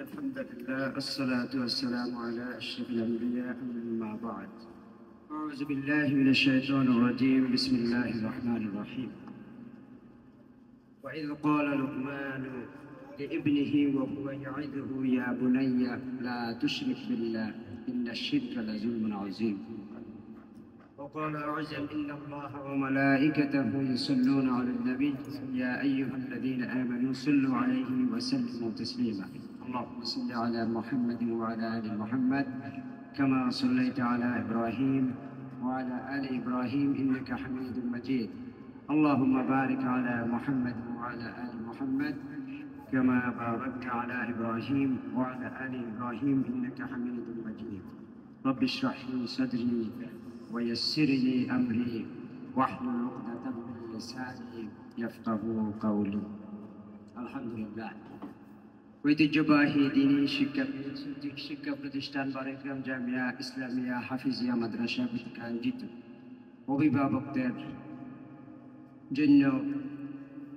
الحمد لله والصلاة والسلام على أشرف الأنبياء أما بعد. أعوذ بالله من الشيطان الرجيم. بسم الله الرحمن الرحيم. وإذ قال لقمان لابنه وهو يعظه يا بني لا تشرك بالله إن الشرك لظلم عظيم. وقال أعوذ إن الله وملائكته يصلون على النبي يا أيها الذين آمنوا صلوا عليه وسلموا تسليما. اللهم صل على محمد وعلى آل محمد كما صليت على إبراهيم وعلى آل إبراهيم إنك حميد مجيد. اللهم بارك على محمد وعلى آل محمد كما باركت على إبراهيم وعلى آل إبراهيم إنك حميد مجيد. رب اشرح لي صدري ويسر لي أمري واحلل عقدة من لساني يفقهوا قولي. الحمد لله. ঐতিহ্যবাহী দ্বীনি শিক্ষা প্রতিষ্ঠান বারেকরাম জামিয়া ইসলামিয়া হাফিজিয়া মাদ্রাসা কর্তৃক আয়োজিত অভিভাবকদের জন্য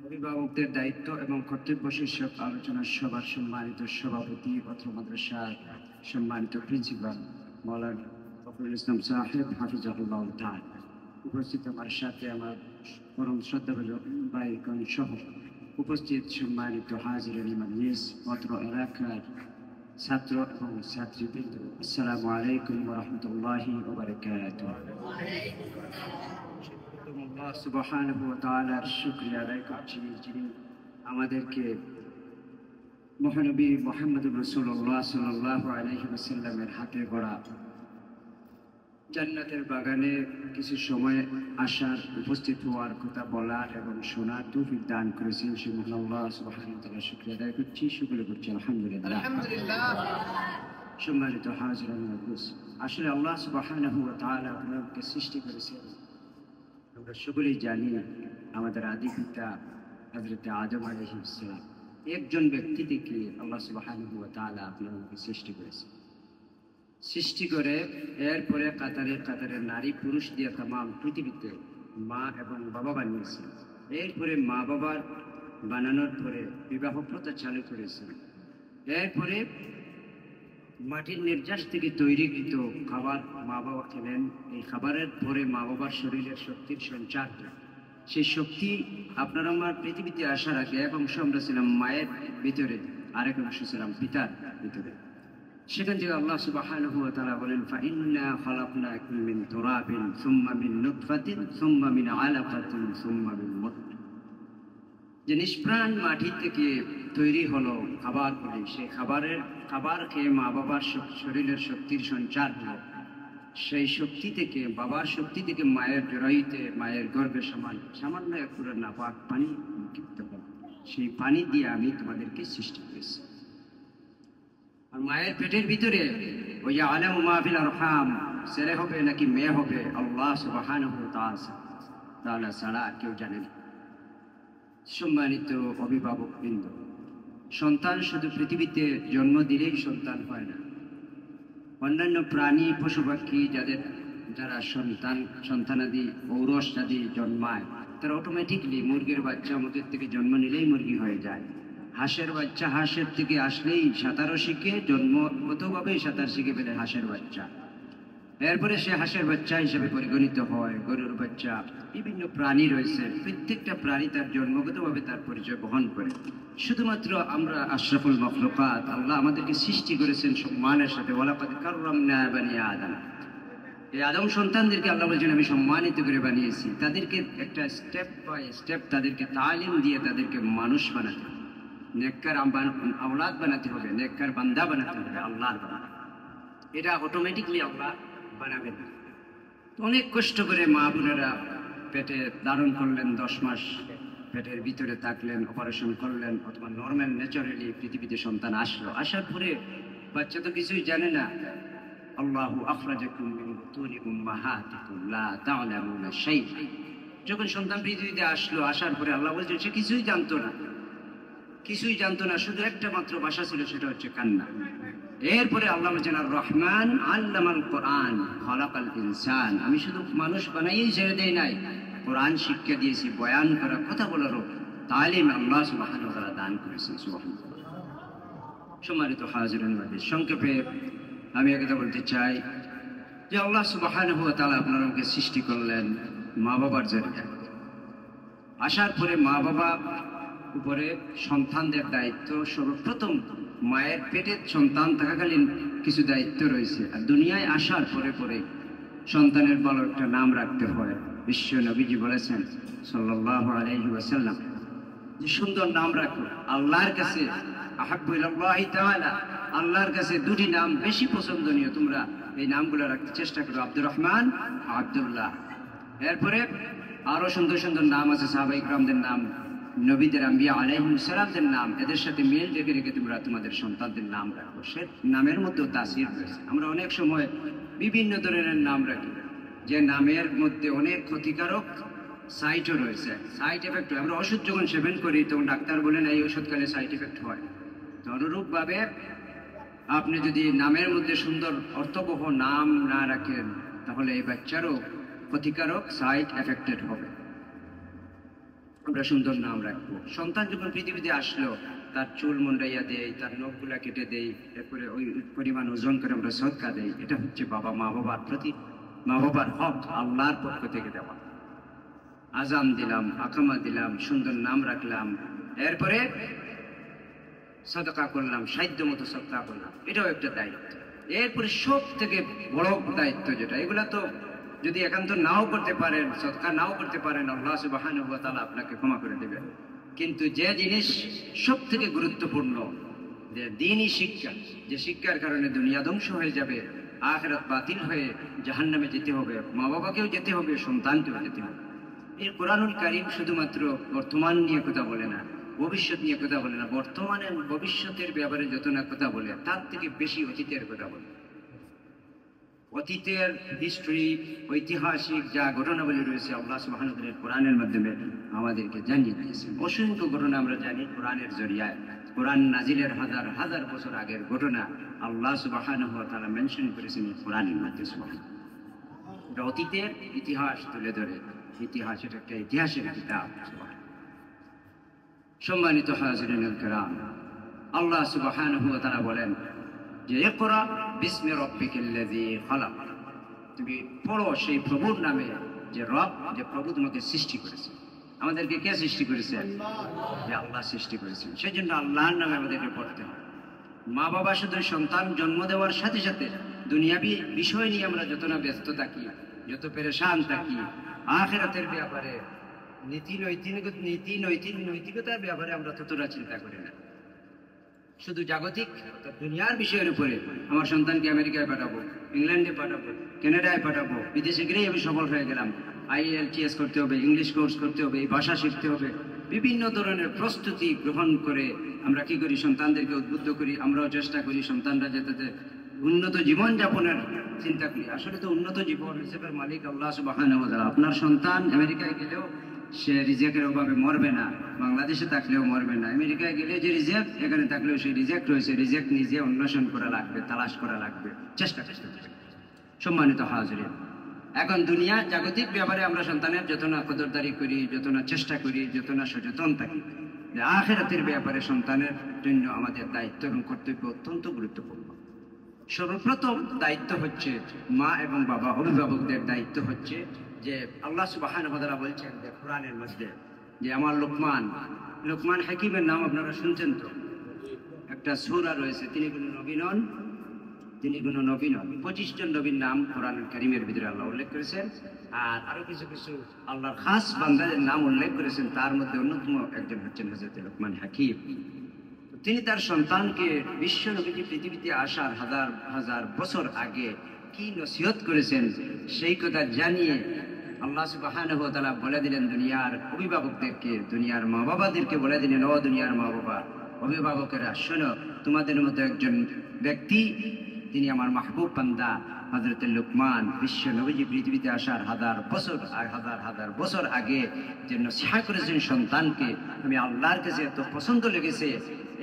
অভিভাবকদের দায়িত্ব এবং কর্তব্য শীর্ষক আলোচনা সভার সম্মানিত সভাপতি অত্র মাদ্রাসার সম্মানিত প্রিন্সিপাল মাওলানা ফখরুল ইসলাম সাহেব হাফিজাহুল্লাহ তাআলা, উপস্থিত আমার সাথে আমার পরম শ্রদ্ধাভাজন ভাইগণ সহ উপস্থিত সম্মানিত হাজিরান মাজলিস, অত্র এলাকার ছাত্র এবং ছাত্রীবৃন্দ, আসসালামু আলাইকুম ওয়া রাহমাতুল্লাহি ওয়া বারাকাতুহু। আল্লাহ সুবহানাহু ওয়া তাআলার শুকরিয়া আদায় করছি যিনি আমাদেরকে মহানবী মুহাম্মদুর রাসূলুল্লাহ সাল্লাল্লাহু আলাইহি ওয়াসাল্লামের হাতে গড়া জান্নাতের বাগানে কিছু সময় আসার, উপস্থিত হওয়ার, কথা বলার এবং শোনার তৌফিক দান করেছেন। সে মহান আল্লাহ সুবহানাহু ওয়া তাআলার শুকরিয়া আদায় করছি, শুকরিয়া করছি আলহামদুলিল্লাহ। সম্মানিত হাজিরান মাজলিস, আসলে আল্লাহ সুবহানাহু ওয়া তাআলা আপনাকে সৃষ্টি করেছেন, আমরা সকলেই জানি, আমাদের আদি পিতা হযরত আদম আলাইহিস সালাম একজন ব্যক্তি থেকে আল্লাহ সুবহানাহু ওয়া তাআলা আপনাকে সৃষ্টি করেছেন। সৃষ্টি করে এরপরে কাতারে কাতারে নারী পুরুষ দিয়ে তামাম পৃথিবীতে মা এবং বাবা বানিয়েছেন। এরপরে মা বাবার বানানোর পরে বিবাহ প্রথা চালু করেছেন। এরপরে মাটির নির্যাস থেকে তৈরিকৃত খাবার মা বাবা খেলেন। এই খাবারের পরে মা বাবার শরীরের শক্তির সঞ্চার হয়। সেই শক্তি আপনার আমার পৃথিবীতে আসার আগে এক অংশ আমরা ছিলাম মায়ের ভিতরে, আরেক অংশ ছিলাম পিতার ভিতরে। সেখান থেকে আল্লাহ সুবহানাহু ওয়া তাআলা বলেন, ফাইন্না খালাকনাকুম মিন তুরাবিন সুম্মা মিন নুতফাতিন সুম্মা মিন আলাকাতিন সুম্মা মিন মুদগা। যে নিষ্প্রাণ মাটি থেকে তৈরি হলো খাবার করে, সেই খাবার খেয়ে মা বাবার শরীরের শক্তির সঞ্চার হলো। সেই শক্তি থেকে, বাবার শক্তি থেকে মায়ের জরায়ুতে, মায়ের গর্ভে সামান্য একটু নাপাক পানি নিক্ষিপ্ত হলো। সেই পানি দিয়ে আমি তোমাদেরকে সৃষ্টি করেছি। আর মায়ের পেটের ভিতরে ওই আলামু মা ফিল আরহাম, ছেলে হবে নাকি মেয়ে হবে আল্লাহ সুবহানাহু ওয়া তাআলা ছাড়া আর কেউ জানে না। সম্মানিত অভিভাবকবৃন্দ, সন্তান শুধু পৃথিবীতে জন্ম দিলেই সন্তান হয় না। অন্যান্য প্রাণী, পশু পাখি যারা সন্তানাদি ঔরসাদি জন্মায়, তারা অটোমেটিকলি মুরগির বাচ্চা আমাদের থেকে জন্ম নিলেই মুরগি হয়ে যায়। হাঁসের বাচ্চা হাঁসের থেকে আসলেই সাঁতারও শিখে, জন্মগতভাবেই সাঁতার শিখে ফেলে হাঁসের বাচ্চা। এরপরে সে হাঁসের বাচ্চা হিসেবে পরিগণিত হয়। গরুর বাচ্চা, বিভিন্ন প্রাণী রয়েছে, প্রত্যেকটা প্রাণী তার জন্মগতভাবে তার পরিচয় বহন করে। শুধুমাত্র আমরা আশরাফুল মাখলুকাত, আল্লাহ আমাদেরকে সৃষ্টি করেছেন সম্মানের সাথে। ওয়ালাকাদ কাররামনা বানি আদম, এই আদম সন্তানদেরকে আল্লাহ বলছেন আমি সম্মানিত করে বানিয়েছি। তাদেরকে একটা স্টেপ বাই স্টেপ তাদেরকে তালিম দিয়ে তাদেরকে মানুষ বানাতে হবে, নেককার আওলাদ বানাতে হবে, নেককার বান্দা বানাতে হবে, আল্লাহর বান্দা। এটা অটোমেটিকলি আল্লাহ বানাবেন। অনেক কষ্ট করে মা বোনেরা পেটে ধারণ করলেন, 10 মাস পেটের ভিতরে থাকলেন, অপারেশন করলেন, অথবা নর্মাল ন্যাচারালি পৃথিবীতে সন্তান আসলো। আসার পরে বাচ্চা তো কিছুই জানে না। আল্লাহু আখরাজাকুম মিন বুতুনি উম্মাহাতিকুম লা তা'লামুনা শাইআ। যখন সন্তান পৃথিবীতে আসলো, আসার পরে আল্লাহ বলছেন সে কিছুই জানতো না, শুধু একটা মাত্র ভাষা ছিল, সেটা হচ্ছে কান্না। এরপরে আল্লাহ বলছেন আর রহমান আল্লামাল কোরআন খালাকাল ইনসান, আমি শুধু মানুষ বানাইয়েই ছেড়ে দেই নাই, কোরআন শিক্ষা দিয়েছি, বয়ান করা, কথা বলারও তালিম আল্লাহ সুবহানাহু ওয়া তাআলা দান করেছেন। সুবহানাল্লাহ। সম্মানিত হাজিরিন, সংক্ষেপে আমি একথা বলতে চাই যে আল্লাহ সুবহানাহু ওয়া তাআলা আপনাকে সৃষ্টি করলেন মা বাবার জন্য। আসার পরে মা বাবা উপরে সন্তানদের দায়িত্ব সর্বপ্রথম মায়ের পেটের সন্তান থাকাকালীন কিছু দায়িত্ব রয়েছে, আর দুনিয়ায় আসার পরে পরে সন্তানের ভালো একটা নাম রাখতে হয়। বিশ্ব নবীজি বলেছেন সাল্লাল্লাহু আলাইহি ওয়াসাল্লাম যে সুন্দর নাম রাখো। আল্লাহর কাছে আহাব্বু ইলাল্লাহি তাআলা, আল্লাহর কাছে দুটি নাম বেশি পছন্দনীয়, তোমরা এই নামগুলো রাখতে চেষ্টা করো, আব্দুর রহমান, আব্দুল্লাহ। এরপরে আরো সুন্দর সুন্দর নাম আছে সাহাবায়ে কিরামদের নাম, নবীদের আম্বিয়া আলাইহিস সালামদের নাম, এদের সাথে মিল রেখে রেখে তোমরা তোমাদের সন্তানদের নাম রাখো। সে নামের মধ্যেও তাসির রয়েছে। আমরা অনেক সময় বিভিন্ন ধরনের নাম রাখি, যে নামের মধ্যে অনেক ক্ষতিকারক সাইডও রয়েছে, সাইড এফেক্ট। আমরা ওষুধ যখন সেবন করি তখন ডাক্তার বলেন এই ওষুধ খেলে সাইড এফেক্ট হয়। তো অনুরূপভাবে আপনি যদি নামের মধ্যে সুন্দর অর্থবহ নাম না রাখেন তাহলে এই বাচ্চারও ক্ষতিকারক সাইড এফেক্টেড হবে। আমরা সুন্দর নাম রাখবো। সন্তান যখন পৃথিবীতে আসলো তার চুল মুন্ডাইয়া দেই, তার নখগুলা কেটে দেই, এরপরে ওই পরিমাণ ওজন করে আমরা সদকা দেই। এটা হচ্ছে মা বাবার প্রতি, মা বাবার হক আল্লাহর পক্ষ থেকে দেওয়া। আজান দিলাম, আকামা দিলাম, সুন্দর নাম রাখলাম, এরপরে সদকা করলাম, সাধ্য মতো সদকা করলাম, এটাও একটা দায়িত্ব। এরপরে সব থেকে বড় দায়িত্ব যেটা, এগুলা তো যদি একান্ত নাও করতে পারেন, সদকা নাও করতে পারেন, আল্লাহ সুবহানাহু ওয়া তাআলা আপনাকে ক্ষমা করে দেবেন। কিন্তু যে জিনিস সব থেকে গুরুত্বপূর্ণ, যে দ্বীনি শিক্ষা, যে শিক্ষার কারণে দুনিয়া ধ্বংস হয়ে যাবে, আখিরাত বাতিল হয়ে জাহান্নামে যেতে হবে, মা বাবাকেও যেতে হবে, সন্তানকেও যেতে হবে। এই কোরআনুল কারীম শুধুমাত্র বর্তমান নিয়ে কথা বলে না, ভবিষ্যৎ নিয়ে কথা বলে না, বর্তমানে ভবিষ্যতের ব্যাপারে যত না কথা বলে তার থেকে বেশি অতীতের কথা বলে। অতীতের হিস্ট্রি, ঐতিহাসিক যা ঘটনাবলী রয়েছে আল্লাহ সুবহানাহু ওয়া তাআলা কোরআনের মাধ্যমে আমাদেরকে জানিয়ে দিয়েছেন। অসংখ্য ঘটনা আমরা জানি কোরআনের জরিয়ায়। কোরআন নাজিলের হাজার হাজার বছর আগের ঘটনা আল্লাহ সুবহানাহু ওয়া তাআলা মেনশন করেছেন কোরআনের মাধ্যমে। এটা অতীতের ইতিহাস তুলে ধরে, ইতিহাস এটা একটা ইতিহাসের কিতাব। সম্মানিত হাজিরিনুল কিরাম, আল্লাহ সুবহানাহু ওয়া তাআলা বলেন যে ইকরা বিসমি রাব্বিকাল্লাযী খালাক, তুমি পড়ো সেই প্রভুর নামে যে রব, যে প্রভু তোমাকে সৃষ্টি করেছে। আমাদেরকে কে সৃষ্টি করেছে? যে আল্লাহ সৃষ্টি করেছেন। সেই জন্য আল্লাহর নামে আমাদেরকে পড়তে হবে। মা বাবা শুধু সন্তান জন্ম দেওয়ার সাথে সাথে দুনিয়াবি বিষয় নিয়ে আমরা যত না ব্যস্ত থাকি, যত পেরেশান থাকি, আখিরাতের ব্যাপারে নৈতিকতার ব্যাপারে আমরা ততটা চিন্তা করি না। শুধু জাগতিক দুনিয়ার বিষয়ের উপরে, আমার সন্তানকে আমেরিকায় পাঠাবো, ইংল্যান্ডে পাঠাবো, কানাডায় পাঠাবো, বিদেশে গেলেই আমি সফল হয়ে গেলাম, IELTS করতে হবে, ইংলিশ কোর্স করতে হবে, এই ভাষা শিখতে হবে, বিভিন্ন ধরনের প্রস্তুতি গ্রহণ করে আমরা কি করি? সন্তানদেরকে উদ্বুদ্ধ করি, আমরাও চেষ্টা করি সন্তানরা যাতে উন্নত জীবন যাপনের চিন্তা করি। আসলে তো উন্নত জীবন হিসেবে মালিক আল্লাহ সুবহানাহু ওয়া তাআলা। আপনার সন্তান আমেরিকায় গেলেও সে রিজেক্টের অভাবে মরবে না, বাংলাদেশে থাকলেও মরবে না। আমেরিকায় গেলে যে রিজেক্ট, এখানে থাকলেও সেই রিজেক্ট রয়েছে। রিজেক্ট নিজে অন্বেষণ করা লাগবে, তালাশ করা লাগবে, চেষ্টা। সম্মানিত হাজিরিন, এখন দুনিয়া জাগতিক ব্যাপারে আমরা সন্তানের যত না কদরদারি করি, যত না চেষ্টা করি, যত না সচেতন থাকি, আখিরাতের ব্যাপারে সন্তানের জন্য আমাদের দায়িত্ব এবং কর্তব্য অত্যন্ত গুরুত্বপূর্ণ। সর্বপ্রথম দায়িত্ব হচ্ছে মা এবং বাবা, অভিভাবকদের দায়িত্ব হচ্ছে যে আল্লাহ সুবহানাহু ওয়া তাআলা বলছেন যে কোরআনের মধ্যে যে আমার লোকমান হাকিমের নাম আপনারা শুনছেন তো, একটা সূরা রয়েছে, তিনি কোনো নবী নন, 25 জন নবীর নাম কোরআনুল কারীমের ভিতরে আল্লাহ উল্লেখ করেছেন। আর আরো কিছু আল্লাহর খাস বান্দাদের নাম উল্লেখ করেছেন, তার মধ্যে অন্যতম একজন হচ্ছেন হযরত লোকমান হাকিম। তিনি তার সন্তানকে বিশ্ব নবীজি পৃথিবীতে আসার হাজার হাজার বছর আগে কি নসিহত করেছেন সেই কথা জানিয়ে আল্লাহ সুবহানাহু ওয়া তাআলা বলে দিলেন দুনিয়ার অভিভাবকদেরকে, দুনিয়ার মা বাবাদেরকে বলে দিলেন, ও দুনিয়ার মা বাবা, অভিভাবকেরা শোনো, তোমাদের মতো একজন ব্যক্তি, তিনি আমার মাহবুব বান্দা হযরত লোকমান বিশ্ব নবীজি পৃথিবীতে আসার হাজার বছর আগে যে নসিহত করেছেন সন্তানকে, আমি আল্লাহর কাছে এত পছন্দ লেগেছে।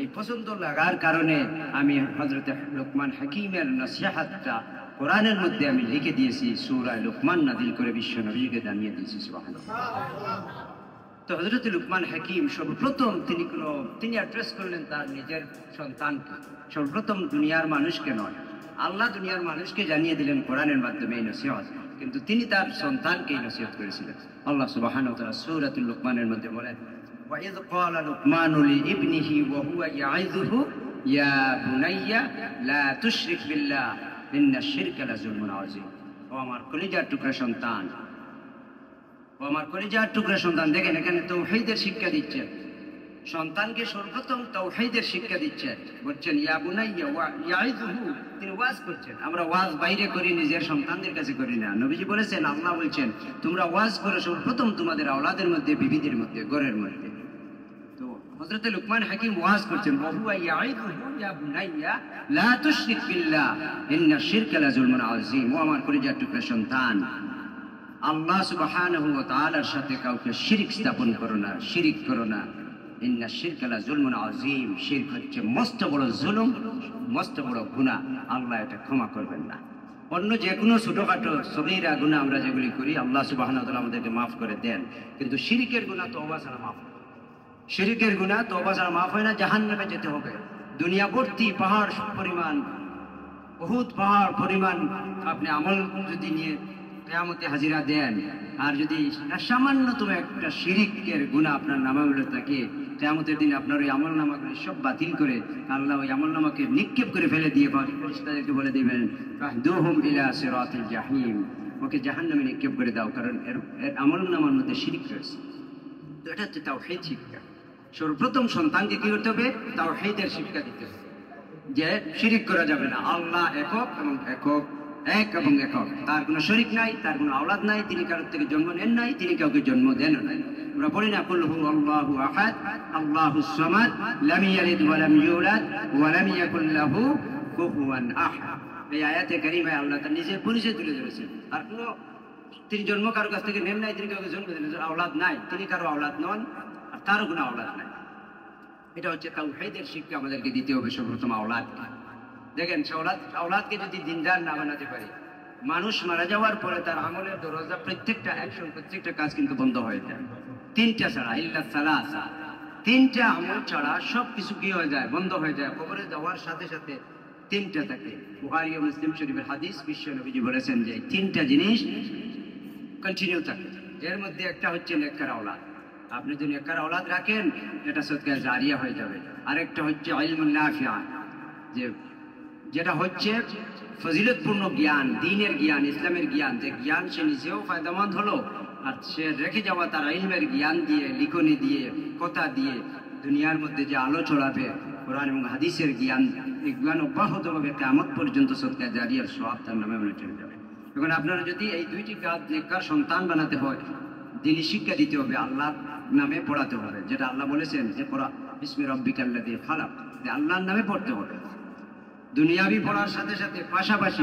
এই পছন্দ লাগার কারণে আমি হযরত লোকমান হাকিমের নসিহতটা কোরআনের মধ্যে আমি লিখে দিয়েছি, সূরা লোকমান নাযিল করে বিশ্ব নবীকে জানিয়ে দিয়েছি। সুবহানাল্লাহ। তো তো হযরত লুকমান হাকিম সর্বপ্রথম তিনি অ্যাড্রেস করলেন তার নিজের সন্তানকে, সর্বপ্রথম দুনিয়ার মানুষকে নয়। আল্লাহ দুনিয়ার মানুষকে জানিয়ে দিলেন কোরআনের মাধ্যমে এই নসিহত, কিন্তু তিনি তার সন্তানকে এই নসিহত করেছিলেন। আল্লাহ সুবহানাহু ওয়া তাআলা সূরাতুল লুকমানের মধ্যে বলেন, وَإِذْ قَالَ لُقْمَانُ لِابْنِهِ وَهُوَ يَعِظُهُ يَا بُنَيَّ لَا تُشْرِكْ بِاللَّهِ إِنَّ الشِّرْكَ لَظُلْمٌ عَظِيمٌ। ও আমার কলিজার টুকরা সন্তান, ও আমার কলিজার টুকরা সন্তান, দেখেন এখানে তাওহীদের শিক্ষা দিচ্ছেন, সন্তানকে সর্বপ্রথম তাওহীদের শিক্ষা দিচ্ছেন। বলছেন ইয়া বুনাইয়া ওয়া ইয়াইযুহু, তিনি ওয়াজ করছেন। আমরা ওয়াজ বাইরে করি, নিজের সন্তানদের কাছে করি না। নবীজি বলেছেন, আল্লাহ বলছেন তোমরা ওয়াজ করো সর্বপ্রথম তোমাদের আওলাদের মধ্যে, বিবিদের মধ্যে, ঘরের মধ্যে। তো হযরত লুকমান হাকিম ওয়াজ করছেন, ওয়া হুয়া ইয়াইযুহু ইয়া বুনাইয়া লা তুশরিক বিল্লাহ ইন্না শিরকা লাযুলমুন আযীম। ও আমার কলিজার টুকরা সন্তান, আল্লাহ সুবহানাহু ওয়া তাআলার সাথে কাউকে শিরক স্থাপন করো না, শিরক করো না। ইন্না শিরকা লাযুলমুন আযীম, শিরক হচ্ছে মস্ত বড় জুলুম, মস্ত বড় গুনাহ, আল্লাহ এটা ক্ষমা করবেন না। অন্য যে কোনো ছোটখাটো সগীরা গুনাহ আমরা যেগুলি করি আল্লাহ সুবহানাহু ওয়া তাআলা আমাদেরকে মাফ করে দেন, কিন্তু শিরকের গুনাহ তওবা ছাড়া মাফ হয় না। শিরকের গুনাহ তওবা ছাড়া মাফ হয় না, জাহান্নামে যেতে হবে। দুনিয়া ভর্তি পাহাড় পরিমাণ, বহুত পাহাড় পরিমাণ আপনি আমল যদি নিয়ে কিয়ামতে হাজিরা দেন, আর যদি সামান্যতম একটা শিরকের গুনাহ আপনার নামাগুলো থাকে, কিয়ামতের দিন আপনার ওই আমল নামাগুলি সব বাতিল করে আল্লাহ ওই আমল নামাকে নিক্ষেপ করে ফেলে দিয়ে ফেরেশতাদেরকে বলে দিবেন, ফাহদুহুম ইলা সিরাতিল জাহিম, ওকে জাহান্নামে নিক্ষেপ করে দাও, কারণ এর আমল নামার মধ্যে শিরক রয়েছে। তো এটা হচ্ছে তাওহীদ শিক্ষা। সর্বপ্রথম সন্তানকে কি করতে হবে? তাওহীদের শিক্ষা দিতে হবে, যে শিরক করা যাবে না। আল্লাহ একক এবং একক, এক এবং একক, তার কোনো শরীক নাই, তার কোনো আওলাদ নাই, তিনি কারোর থেকে জন্ম নেন নাই, তিনি কাউকে জন্ম দেন নাই। আমরা বলি না কুল হু আল্লাহু আহাদ আল্লাহুস সামাদ লাম ইয়ালিদ ওয়া লাম ইউলাদ ওয়া লাম ইয়াকুল লাহু কুফুয়ান আহাদ। এই আয়াতে কারিমায় আল্লাহ তার নিজের পরিচয় তুলে ধরেছেন। আর কোনো তিনি জন্ম কারোর কাছ থেকে নেন নাই, তিনি কাউকে জন্ম দেন, আওলাদ নাই, তিনি কারো আওলাদ নন, আর তারও কোনো আওলাদ নাই। এটা হচ্ছে তাওহীদের শিক্ষা আমাদেরকে দিতে হবে সর্বপ্রথম আওলাদ। দেখেন আওলাদকে যদি দিনদার না বানাতে পারি, মানুষ মারা যাওয়ার পরে তার আমলের দরজা, প্রত্যেকটা অ্যাকশন, প্রত্যেকটা কাজ কিন্তু বন্ধ হয়ে যায়। তিনটা ছাড়া, ইল্লা সালাসা, তিনটা আমল ছাড়া সব কিছু কি হয়ে যায়? বন্ধ হয়ে যায়। কবরে যাওয়ার সাথে সাথে তিনটা থাকে। বুখারী ও মুসলিম শরীফের হাদিস, বিশ্ব নবীজি বলেছেন যে তিনটা জিনিস কন্টিনিউ থাকে। এর মধ্যে একটা হচ্ছে নেককার আওলাদ। আপনি যদি নেককার আওলাদ রাখেন, এটা সদকা জারিয়া হয়ে যাবে। আরেকটা হচ্ছে ইলমুন নাফিআ, যেটা হচ্ছে ফজিলতপূর্ণ জ্ঞান, দ্বীনের জ্ঞান, ইসলামের জ্ঞান, যে জ্ঞান সে নিজেও ফায়দামন্দ হলো, আর সে রেখে যাওয়া তার ইলমের জ্ঞান দিয়ে, লিখনি দিয়ে, কথা দিয়ে দুনিয়ার মধ্যে যে আলো ছড়াবে, কোরআন এবং হাদিসের জ্ঞান, এই জ্ঞান অব্যাহতভাবে কিয়ামত পর্যন্ত সদকা জারিয়ার সওয়াব তার নামে চলে যাবে। এখন আপনারা যদি এই দুইটি কাজ নেককার সন্তান বানাতে হয়, দ্বীনি শিক্ষা দিতে হবে, আল্লাহর নামে পড়াতে হবে, যেটা আল্লাহ বলেছেন যে পড়া বিসমি রাব্বিকাল্লাযী খালাক, যে আল্লাহর নামে পড়তে হবে। দুনিয়াবি পড়ার সাথে সাথে পাশাপাশি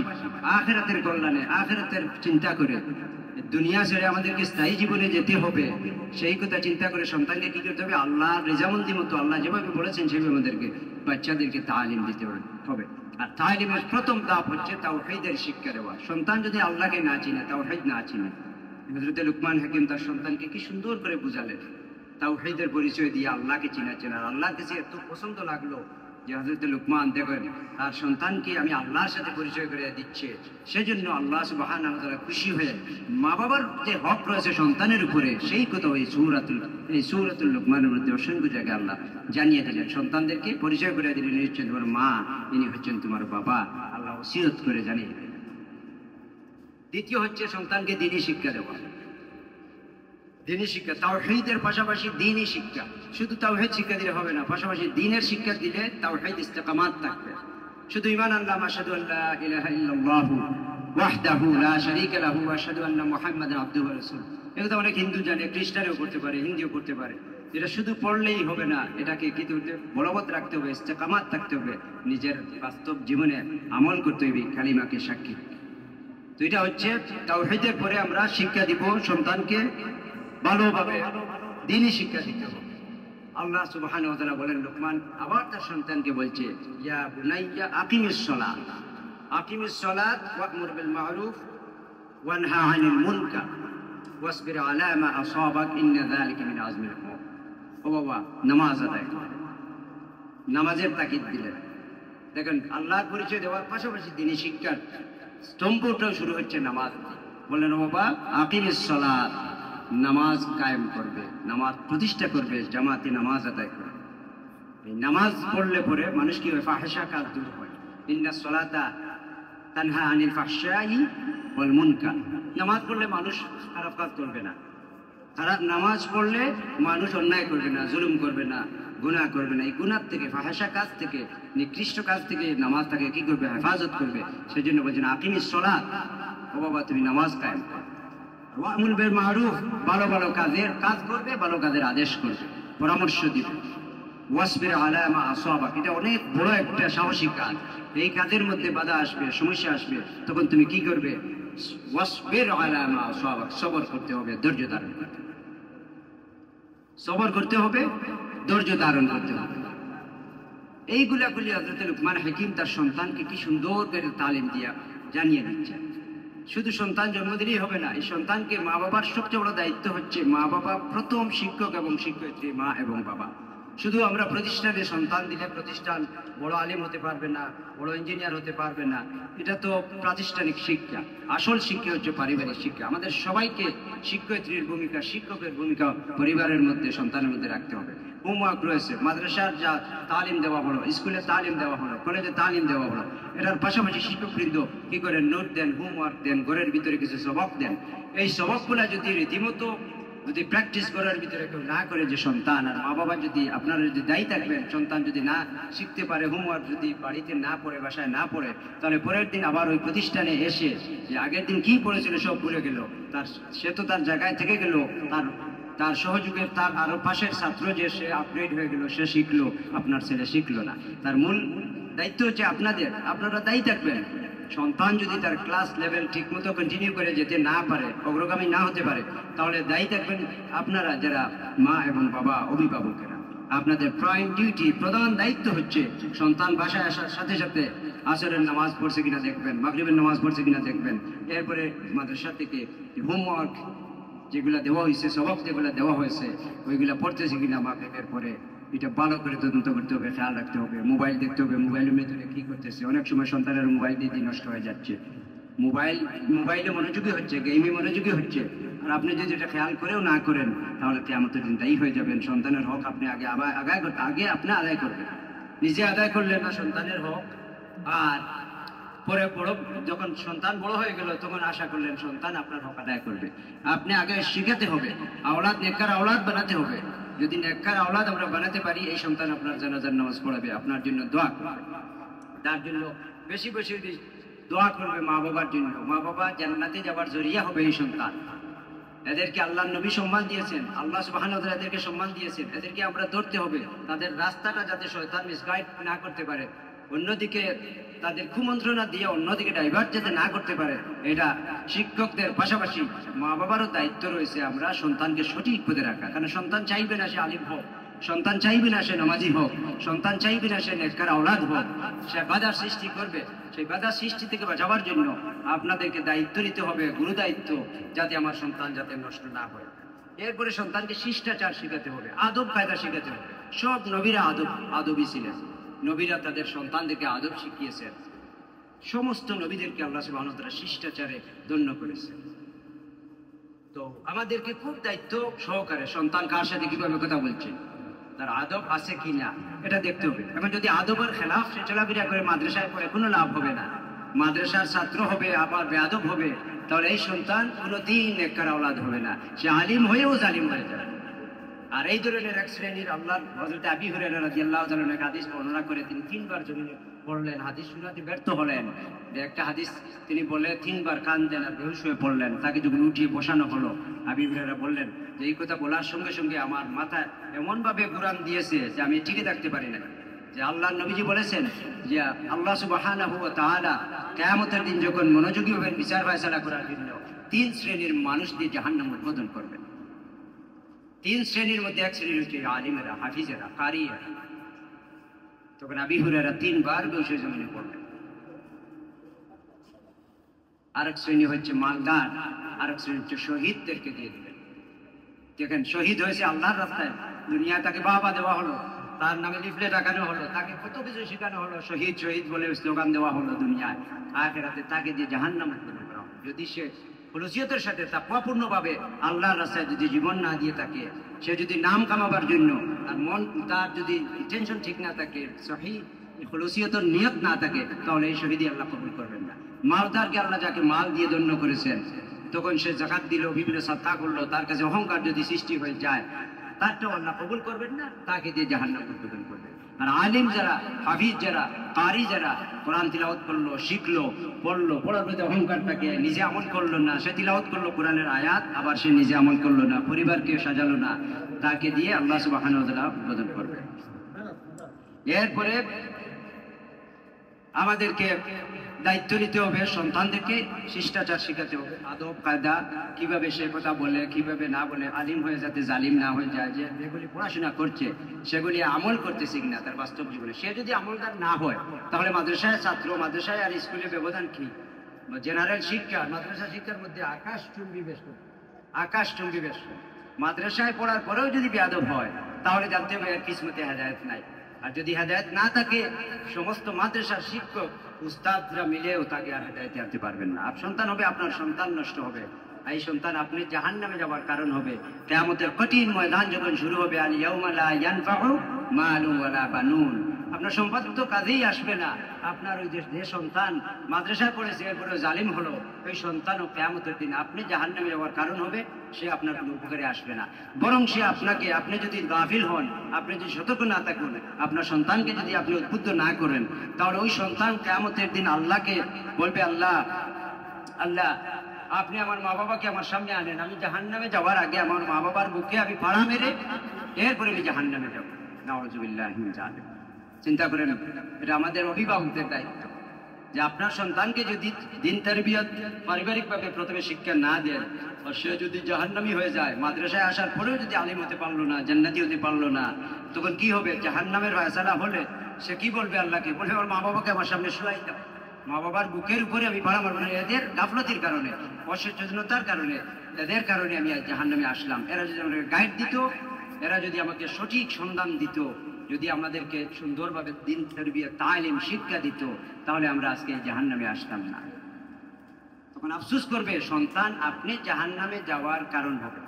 আখিরাতের কল্যাণে, আখিরাতের চিন্তা করে, দুনিয়া ছেড়ে আমাদেরকে স্থায়ী জীবনে যেতে হবে, সেই কথা চিন্তা করে সন্তানকে কি করতে হবে? আল্লাহর রেজামন্দি মতো, আল্লাহ যেভাবে বলেছেন সেভাবে আমাদেরকে বাচ্চাদেরকে তালিম দিতে হবে। আর তালিমের প্রথম ধাপ হচ্ছে তাওহীদের শিক্ষা দেওয়া। সন্তান যদি আল্লাহকে না চিনে, তাওহীদ না চিনে, হযরত লুকমান হাকিম তার সন্তানকে কি সুন্দর করে বুঝালেন, তাওহীদের পরিচয় দিয়ে আল্লাহকে চিনাচ্ছেন। আর আল্লাহর কাছে এত পছন্দ লাগলো যে হযরত লুকমান দেখেন তার সন্তানকে আমি আল্লাহর সাথে পরিচয় করে দিচ্ছে, সেজন্য আল্লাহ সুবহানাহু ওয়া তাআলা খুশি হয়ে মা বাবার যে হক রয়েছে সন্তানের উপরে, সেই কথা এই সূরাতুল লুকমানের মধ্যে অসংখ্য জায়গায় আল্লাহ জানিয়ে দিলেন। সন্তানদেরকে পরিচয় করে দিলেন, ইনি হচ্ছেন তোমার মা, ইনি হচ্ছেন তোমার বাবা, আল্লাহ ওসিয়ত করে জানিয়ে দিলেন। দ্বিতীয় হচ্ছে সন্তানকে দ্বীনি শিক্ষা দেওয়া। দ্বীনি শিক্ষা, তাওহীদের পাশাপাশি দ্বীনি শিক্ষা। শুধু তাওহীদ শিক্ষা দিলে হবে না, পাশাপাশি দ্বীনের শিক্ষা দিলে তাওহীদ ইস্তেকামাত থাকবে। শুধু ঈমান আনলাম, আশহাদু আল্লা ইলাহা ইল্লাল্লাহু ওয়াহদাহু লা শারীকা লাহু ওয়া আশহাদু আন্না মুহাম্মাদান আবদুহু ওয়া রাসূলুহু, এগুলো অনেক হিন্দু জানে, খ্রিস্টানও করতে পারে, হিন্দিও করতে পারে। এটা শুধু পড়লেই হবে না, এটাকে কি করতে, বলবৎ রাখতে হবে, ইস্তেকামাত থাকতে হবে, নিজের বাস্তব জীবনে আমল করতে হবে কালিমাকে সাক্ষী। তো এটা হচ্ছে তাওহীদের পরে আমরা শিক্ষা দিব সন্তানকে ভালোভাবে দ্বীনি শিক্ষা দিতে হবে। আল্লাহ সুবহানাহু ওয়া তাআলা বলেন, লুকমান আবার তার সন্তানকে বলছে, ইয়া বুনাইয়া আকিমিস সালাত, আকিমিস সালাত ওয়া'মুর বিল মা'রুফ ওয়ানহা আনিল মুনকার। ওয়াসবির আলা মা আসাবাক ইন্না যালিকা মিন আযমিল উমুর। ও বাবা, নামাজ আদায় করো। নামাজের তাকিদ দিলেন। দেখেন, আল্লাহর পরিচয় দেওয়ার পাশাপাশি তিনি শিক্ষার স্তম্ভটাও শুরু হচ্ছে নামাজ। বললেন, ও বাবা, আকিমিস সালাত, নামাজ কায়েম করবে, নামাজ প্রতিষ্ঠা করবে, জামাতে নামাজ আদায় করবে। এই নামাজ পড়লে পরে মানুষ কি হয়? ফাহশা কাজ দূর হয়। ইন্নাস সালাতা তানহা আনিল ফাহশাই ওয়াল মুনকার। নামাজ পড়লে মানুষ খারাপ কাজ করবে না। খারাপ নামাজ পড়লে মানুষ অন্যায় করবে না, জুলুম করবে না, গুনাহ করবে না। এই গুনাহ থেকে, ফাহশা কাজ থেকে, নিকৃষ্ট কাজ থেকে নামাজ তাকে কি করবে? হেফাজত করবে। সেই জন্য বলছেন আকিমিস সালাত, ও বাবা তুমি নামাজ কায়েম করো। ওয়ামুর বিল মারুফ, ভালো ভালো কাজের কাজ করবে, ভালো কাজের আদেশ করবে, পরামর্শ দিবে। ওয়াসবির আলা মা আসাবাক, এটা অনেক বড় একটা সাহসী কাজ। এই কাজের মধ্যে বাধা আসবে, সমস্যা আসবে, তখন তুমি কি করবে? ওয়াসবির আলা মা আসাবাক, সবর করতে হবে, ধৈর্য ধারণ করতে হবে। সবর করতে হবে, ধৈর্য ধারণ করতে হবে। এইগুলাগুলি হযরত লুকমান হাকিম তার সন্তানকে কি সুন্দর করে তালিম দিয়া জানিয়ে দিচ্ছেন। শুধু সন্তান জন্ম দিলেই হবে না, এই সন্তানকে মা বাবার সবচেয়ে বড় দায়িত্ব হচ্ছে, মা বাবা প্রথম শিক্ষক এবং শিক্ষয়িত্রী মা এবং বাবা। শুধু আমরা প্রতিষ্ঠানে সন্তান দিলে প্রতিষ্ঠান বড় আলিম হতে পারবে না, বড় ইঞ্জিনিয়ার হতে পারবে না, এটা তো প্রাতিষ্ঠানিক শিক্ষা। আসল শিক্ষা হচ্ছে পারিবারিক শিক্ষা। আমাদের সবাইকে শিক্ষয়িত্রীর ভূমিকা, শিক্ষকের ভূমিকা পরিবারের মধ্যে, সন্তানের মধ্যে রাখতে হবে। হোমওয়ার্ক রয়েছে, মাদ্রাসার যা তালিম দেওয়া হলো, স্কুলে তালিম দেওয়া হলো, কলেজে তালিম দেওয়া হলো, এটার পাশাপাশি শিক্ষকবৃন্দ কি করেন? নোট দেন, হোমওয়ার্ক দেন, ঘরের ভিতরে কিছু সবক দেন। এই সবকগুলা যদি রীতিমতো যদি প্র্যাকটিস করার ভিতরে কেউ না করে, যে সন্তান আর মা বাবা যদি, আপনারা যদি দায়ী থাকবেন, সন্তান যদি না শিখতে পারে, হোমওয়ার্ক যদি বাড়িতে না পড়ে, বাসায় না পড়ে, তাহলে পরের দিন আবার ওই প্রতিষ্ঠানে এসে যে আগের দিন কি পড়েছিল সব ভুলে গেল। সে তো তার জায়গায় থেকে গেল, তার সহযোগের তার আরো পাশের ছাত্র যে সে আপগ্রেড হয়ে গেল, সে শিখলো, আপনার ছেলে শিখলো না। তার মূল দায়িত্ব হচ্ছে আপনাদের, আপনারা দায়ী থাকবেন। সন্তান যদি তার ক্লাস লেভেল ঠিক মতো কন্টিনিউ করে যেতে না পারে, অগ্রগামী না হতে পারে, তাহলে দায়ী থাকবেন আপনারা, যারা মা এবং বাবা, অভিভাবকেরা। আপনাদের প্রাইম ডিউটি, প্রধান দায়িত্ব হচ্ছে সন্তান বাসায় আসার সাথে সাথে আসরের নামাজ পড়ছে কিনা দেখবেন, মাগরিবের নামাজ পড়ছে কিনা দেখবেন। এরপরে মাদ্রাসা থেকে হোমওয়ার্ক যেগুলা দেওয়া হয়েছে, সবক যেগুলা দেওয়া হয়েছে, ওইগুলা পড়তেছে কিনা মাগরিবের পরে, এটা ভালো করে তদন্ত করতে হবে, খেয়াল রাখতে হবে। মোবাইল দেখতে হবে, মোবাইলের ভেতরে কি করতেছে। অনেক সময় সন্তানের মোবাইল দিয়ে নষ্ট হয়ে যাচ্ছে, মোবাইলে মনোযোগী হচ্ছে, গেমে মনোযোগী হচ্ছে। আর আপনি যদি এটা খেয়াল করেও না করেন, তাহলে কিয়ামতের দিন দায়ী হয়ে যাবেন। সন্তানের হক আপনি আগে আপনি আদায় করবেন। নিজে আদায় করলেন না সন্তানের হক, আর পরে যখন সন্তান বড় হয়ে গেল, তখন আশা করলেন সন্তান আপনার হক আদায় করবে। আপনি আগে শিখাতে হবে, আওলাদ নেককার আওলাদ বানাতে হবে। যদি নেককার আওলাদ আমরা বানাতে পারি, এই সন্তান আপনার জানাজার নামাজ পড়াবে, আপনার জন্য দোয়া করবে, তার জন্য বেশি বেশি দোয়া করবে মা বাবার জন্য। মা বাবা জান্নাতে যাওয়ার জরিয়া হবে এই সন্তান। এদেরকে আল্লাহর নবী সম্মান দিয়েছেন, আল্লাহ সুবহানাহু ওয়া তাআলা এদেরকে সম্মান দিয়েছেন। এদেরকে আমরা ধরতে হবে, তাদের রাস্তাটা যাতে শয়তান মিসগাইড না করতে পারে, অন্যদিকে তাদের কুমন্ত্রণা দিয়ে অন্যদিকে ডাইভার্ট যাতে না করতে পারে। এটা শিক্ষকদের পাশাপাশি মা বাবারও দায়িত্ব রয়েছে, আমরা সন্তানকে সঠিক পথে রাখা। কারণ সন্তান চাইবে না সে আলিম হোক, সন্তান চাইবে না সে নামাজি হোক, সন্তান চাইবে না সে নেককার আওলাদ হোক, সে বাধার সৃষ্টি করবে। সেই বাধার সৃষ্টি থেকে বাঁচাবার জন্য আপনাদেরকে দায়িত্ব নিতে হবে, গুরু দায়িত্ব, যাতে আমার সন্তান যাতে নষ্ট না হয়। এরপরে সন্তানকে শিষ্টাচার শেখাতে হবে, আদব কায়দা শেখাতে হবে। সব নবীরা আদবই ছিলেন। নবীরা তাদের সন্তানদেরকে আদব শিখিয়েছেন। সমস্ত নবীদেরকে আল্লাহ সুবহানাহু ওয়া তাআলা শিষ্টাচারে ধন্য করেছেন। তো আমাদেরকে খুব দায়িত্ব সহকারে সন্তান কার সাথে কিভাবে কথা বলছে, তার আদব আছে কিনা, এটা দেখতে হবে। এখন যদি আদবের খেলাফ সে চলাফেরা করে মাদ্রাসায় পড়ে, কোনো লাভ হবে না। মাদ্রাসার ছাত্র হবে আবার বেয়াদব হবে, তাহলে এই সন্তান কোনোদিন নেককার আওলাদ হবে না, সে আলিম হয়েও জালিম হয়ে যাবে। আর এই ধরনের এক শ্রেণীর আল্লাহ হযরত আবু হুরায়রা রাদিয়াল্লাহু তাআলা এক হাদিস বর্ণনা করে, তিনি 3 বার জমিনে পড়লেন, হাদিস শোনাতে ব্যর্থ হলেন। একটা হাদিস তিনি বলে 3 বার কাঁদলেন আর বেহুশ হয়ে পড়লেন। তাকে যখন উঠিয়ে বসানো হলো, আবু হুরায়রা বললেন যে এই কথা বলার সঙ্গে সঙ্গে আমার মাথায় এমনভাবে ঘুরান দিয়েছে যে আমি টিকে থাকতে পারি না। যে আল্লাহর নবীজি বলেছেন যে আল্লাহ সুবহানাহু ওয়া তাআলা কিয়ামতের দিন যখন মনোযোগী হবেন বিচার ফয়সালা করার জন্য, 3 শ্রেণীর মানুষ দিয়ে জাহান্নাম উদ্বোধন করবেন। 3 শ্রেণীর মধ্যে এক শ্রেণী হচ্ছে আলিমেরা, হাফিজেরা, কারিয়েরা। তখন আবু হুরায়রা 3 বার বেহুশ হয়ে জমিনে পড়লেন। আরেক শ্রেণী হচ্ছে মালদার, আরেক শ্রেণী হচ্ছে শহীদদেরকে দিয়ে দেবেন। দেখেন, শহীদ হয়েছে আল্লাহর রাস্তায়, দুনিয়া তাকে বাহবা দেওয়া হলো, তার নামে লিফলেট আঁকানো হলো, তাকে কত কিছু শেখানো হলো, শহীদ শহীদ বলে স্লোগান দেওয়া হলো দুনিয়ায়। আখিরাতে তাকে দিয়ে জাহান্নামে ফেলে দেওয়া হবে। যদি সে খুলুসিয়তের সাথে তাকওয়াপূর্ণভাবে আল্লাহর রাস্তায় যদি জীবন না দিয়ে থাকে, সে যদি নাম কামাবার জন্য তার যদি টেনশন ঠিক না থাকে, সহি খুলুসিয়তের নিয়ত না থাকে, তাহলে এই শহীদই আল্লাহ কবুল করবেন না। মালদারকে আল্লাহ যাকে মাল দিয়ে দণ্ড করেছেন, তখন সে যাকাত দিল, বিভিন্ন সাদকা করলো, তার কাছে অহংকার যদি সৃষ্টি হয়ে যায়, তারটাও আল্লাহ কবুল করবেন না, তাকে দিয়ে জাহান্নাম উদ্বোধন করবেন। আর আলিম যারা, হাফিজ যারা, কারি যারা কোরআন তিলাওয়াত করলো, শিখলো, পড়লো, পড়ার প্রতি অহংকার থাকে, নিজে আমল করলো না, সে তিলাওয়াত করলো কোরআনের আয়াত, আবার সে নিজে আমল করলো না, পরিবারকে সাজালো না, তাকে দিয়ে আল্লাহ সুবহানাহু ওয়া তাআলা উদ্বোধন করবে। এরপরে আমাদেরকে দায়িত্ব নিতে হবে, সন্তানদেরকে শিষ্টাচার শেখাতে হবে, আদব কায়দা, কিভাবে সে কথা বলে, কিভাবে না বলে, আলিম হয়ে যাতে জালিম না হয়ে যায়, যে যেগুলি পড়াশোনা করছে সেগুলি আমল করতেছে কিনা তার বাস্তব জীবনে। সে যদি আমলদার না হয়, তাহলে মাদ্রাসায় ছাত্র, মাদ্রাসায় আর স্কুলের ব্যবধান কি? জেনারেল শিক্ষা, মাদ্রাসা শিক্ষার মধ্যে আকাশচুম্বী বেশ, আকাশচুম্বী বেশ। মাদ্রাসায় পড়ার পরেও যদি বেয়াদব হয়, তাহলে জানতে হবে এর কিসমতে হেদায়েত নাই। আর যদি হেদায়েত না থাকে, সমস্ত মাদ্রাসার শিক্ষক উস্তাদরা মিলেও তাকে আর হেদায়েতে আনতে পারবেন না। সন্তান হবে, আপনার সন্তান নষ্ট হবে, এই সন্তান আপনি জাহান্নামে যাওয়ার কারণ হবে। কিয়ামতের কঠিন ময়দান যখন শুরু হবে, আল ইয়াউমা লা ইয়ানফাউ মালুন ওয়ালা বানুন, আপনার সম্পদ তো কাজেই আসবে না। আপনার ওই যে সন্তান মাদ্রাসায় পড়েছে, এরপরে জালিম হলো, ওই সন্তানও কিয়ামতের দিন আপনি জাহান্নামে যাওয়ার কারণ হবে, সে আপনার কোনো উপকারে আসবে না। বরং সে আপনাকে, আপনি যদি গাফিল হন, আপনি যদি সতর্ক না থাকুন, আপনার সন্তানকে যদি আপনি উদ্বুদ্ধ না করেন, তাহলে ওই সন্তান কিয়ামতের দিন আল্লাহকে বলবে, আল্লাহ আল্লাহ আপনি আমার মা বাবাকে আমার সামনে আনেন, আমি জাহান্নামে যাওয়ার আগে আমার মা বাবার বুকে আমি পাড়া মেরে এরপরে আমি জাহান্নামে যাবো। নাউযুবিল্লাহি মিন যালিক। চিন্তা করেন, এটা আমাদের অভিভাবকদের দায়িত্ব যে আপনার সন্তানকে যদি দিন তারবিয়ত পারিবারিকভাবে প্রথমে শিক্ষা না দেন, আর সে যদি জাহান্নামী হয়ে যায়, মাদ্রাসায় আসার পরেও যদি আলিম হতে পারলো না, জান্নাতি হতে পারলো না, তখন কি হবে? জাহান্নামের ফয়সালা হলে সে কি বলবে? আল্লাহকে বলবে, আমার মা বাবাকে আমার সামনে শুয়াই দাও, মা বাবার বুকের উপরে আমি পাড়া মারবো না। এদের গাফলতির কারণে, অসচেতনতার কারণে, এদের কারণে আমি জাহান্নামে আসলাম। এরা যদি আমাকে গাইড দিত, এরা যদি আমাকে সঠিক সন্ধান দিত, যদি আমাদেরকে সুন্দরভাবে দিন তারবিয়ত তালিম শিক্ষা দিত, তাহলে আমরা আজকে জাহান্নামে আসতাম না। তখন আফসোস করবে সন্তান, আপনি জাহান্নামে যাওয়ার কারণ হবে।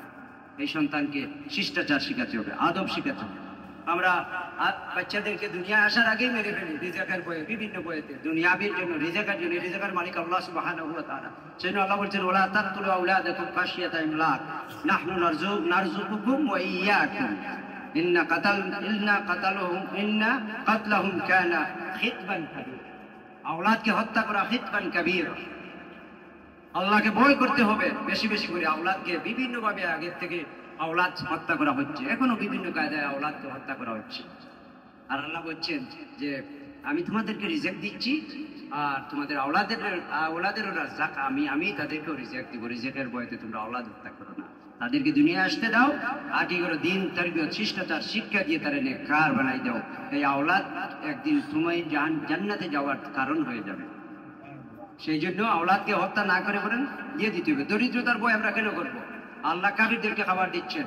এই সন্তানকে শিষ্টাচার শিখাতে হবে, আদব শিখাতে হবে। আমরা বাচ্চাদেরকে দুনিয়া আসার আগেই মেরে ফেলি রিজেকের বইয়ে, বিভিন্ন বইয়েতে, দুনিয়াবির জন্য, রিজেকের জন্য। রিজেকের মালিক আল্লাহ সুবহানাহু ওয়া তাআলা। সেজন্য আল্লাহ বলছেন, ওয়ালা তাকতুলু আওলাদাকুম খাশিয়াতা ইমলাক নাহনু নারযুকুকুম ওয়া ইয়্যাকুম ইন্না কাতলাহুম কানা খিতবান কাবীরা। আওলাদকে হত্যা করা খিতবান কাবীরা। আল্লাহকে ভয় করতে হবে বেশি বেশি করে। আওলাদকে বিভিন্নভাবে আগের থেকে আওলাদ হত্যা করা হচ্ছে, এখনো বিভিন্ন কায়দায় আওলাদকে হত্যা করা হচ্ছে। আর আল্লাহ বলছেন যে আমি তোমাদেরকে রিজেক্ট দিচ্ছি, আর তোমাদের আওলাদেরও রাজ্জাক আমি তাদেরকেও রিজেক্ট দিব। রিজেক্টের ভয়তে তোমরা আওলাদ হত্যা করো না, তাদেরকে দুনিয়া আসতে দাও, আর কি করো? দিন তারবিয়ত শিষ্টাচার শিক্ষা দিয়ে তারা নেককার বানাই দাও। এই আওলাদ একদিন তুমি জান্নাতে যাওয়ার কারণ হয়ে যাবে। সেই জন্য আওলাদকে হত্যা না করে বলেন দিয়ে দিতে হবে। দরিদ্রতার ভয় আমরা কেন করবো? আল্লাহ কাফিরদেরকে খাবার দিচ্ছেন।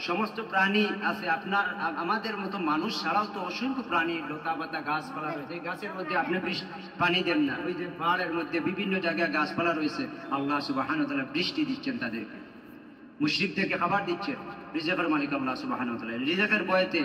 সমস্ত প্রাণী আছে, আপনার আমাদের মতো মানুষ ছাড়াও তো অসংখ্য প্রাণী, লতা পাতা গাছপালা রয়েছে। গাছের মধ্যে আপনি পানি দেন না, ওই যে পাহাড়ের মধ্যে বিভিন্ন জায়গায় গাছপালা রয়েছে, আল্লাহ সুবহানাহু ওয়া তাআলা বৃষ্টি দিচ্ছেন তাদেরকে। মুশরিকদেরকে খাবার দিচ্ছেন রিজেকের মালিক আল্লাহ সুবহানাহু ওয়া তাআলা। রিজেকের ভয়তে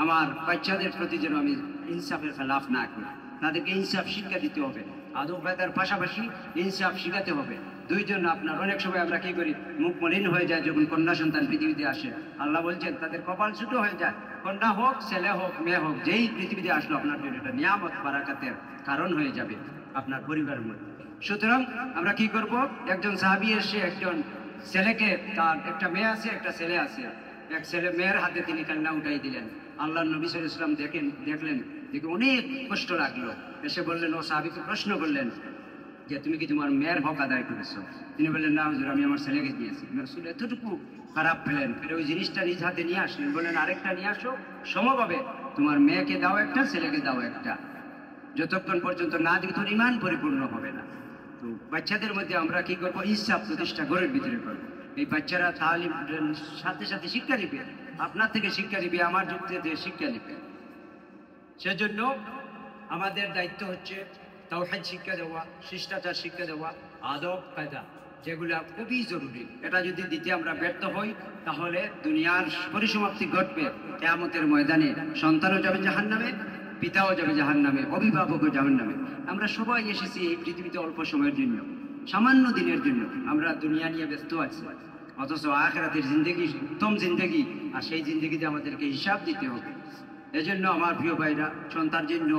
আমার বাচ্চাদের প্রতি যেন আমি ইনসাফের খেলাফ না করি, তাদেরকে ইনসাফ শিক্ষা দিতে হবে। আদব কায়দার পাশাপাশি ইনসাফ শিখাতে হবে। দুইজন আপনার অনেক সময় আমরা কি করি, মুখ মলিন হয়ে যায় যখন কন্যা সন্তান পৃথিবীতে আসে। আল্লাহ বলছেন তাদের কপাল ছোট হয়ে যায়। কন্যা হোক, ছেলে হোক, মেয়ে হোক, যেই পৃথিবীতে আসলো আপনার জন্য এটা নিয়ামত বারাকাতের কারণ হয়ে যাবে আপনার পরিবারের মধ্যে। সুতরাং আমরা কি করব? একজন সাহাবী এসে একজন ছেলেকে, তার একটা মেয়ে আছে একটা ছেলে আছে, এক ছেলে মেয়ের হাতে তিনি কান্না উঠাই দিলেন। আল্লাহ নবী সাল্লাল্লাহু আলাইহি ওয়াসাল্লাম দেখলেন, দেখে অনেক কষ্ট লাগলো। এসে বললেন, ও সাহাবীকে প্রশ্ন করলেন যে তুমি কি তোমার মেয়ের হক আদায় করেছো? তিনি বললেন, না হুজুর, আমি আমার ছেলেকে দিয়েছি। রাসূল এতটুকু খারাপ পেলেন, ফের ওই জিনিসটা নিজ হাতে নিয়ে আসলেন, বললেন আরেকটা নিয়ে আসো, সমভাবে তোমার মেয়েকে দাও একটা, ছেলেকে দাও একটা। যতক্ষণ পর্যন্ত না দিবে তোর ঈমান পরিপূর্ণ হবে না। তো বাচ্চাদের মধ্যে আমরা কি করবো, ইচ্ছা প্রতিষ্ঠা ঘরের ভিতরে করবো। এই বাচ্চারা তালিম সাথে সাথে শিক্ষা নিবে, আপনার থেকে শিক্ষা নিবে, আমার যুক্তি থেকে শিক্ষা নিবে। সেজন্য আমাদের দায়িত্ব হচ্ছে তাওহীদ শিক্ষা দেওয়া, শিষ্টাচার শিক্ষা দেওয়া, আদব কায়দা, যেগুলা খুবই জরুরি। এটা যদি দিতে আমরা ব্যর্থ হই তাহলে দুনিয়ার পরিসমাপ্তি ঘটবে। কিয়ামতের ময়দানে সন্তানও যাবে জাহান্নামে, পিতাও যাবে জাহান্নামে, অভিভাবকও জাহান্নামে। আমরা সবাই এসেছি এই পৃথিবীতে অল্প সময়ের জন্য, সামান্য দিনের জন্য। আমরা দুনিয়া নিয়ে ব্যস্ত আছি, অথচ আখিরাতের জিন্দেগি উত্তম জিন্দেগি, আর সেই জিন্দেগিতে আমাদেরকে হিসাব দিতে হবে। এজন্য আমার প্রিয় ভাইরা, সন্তান জন্য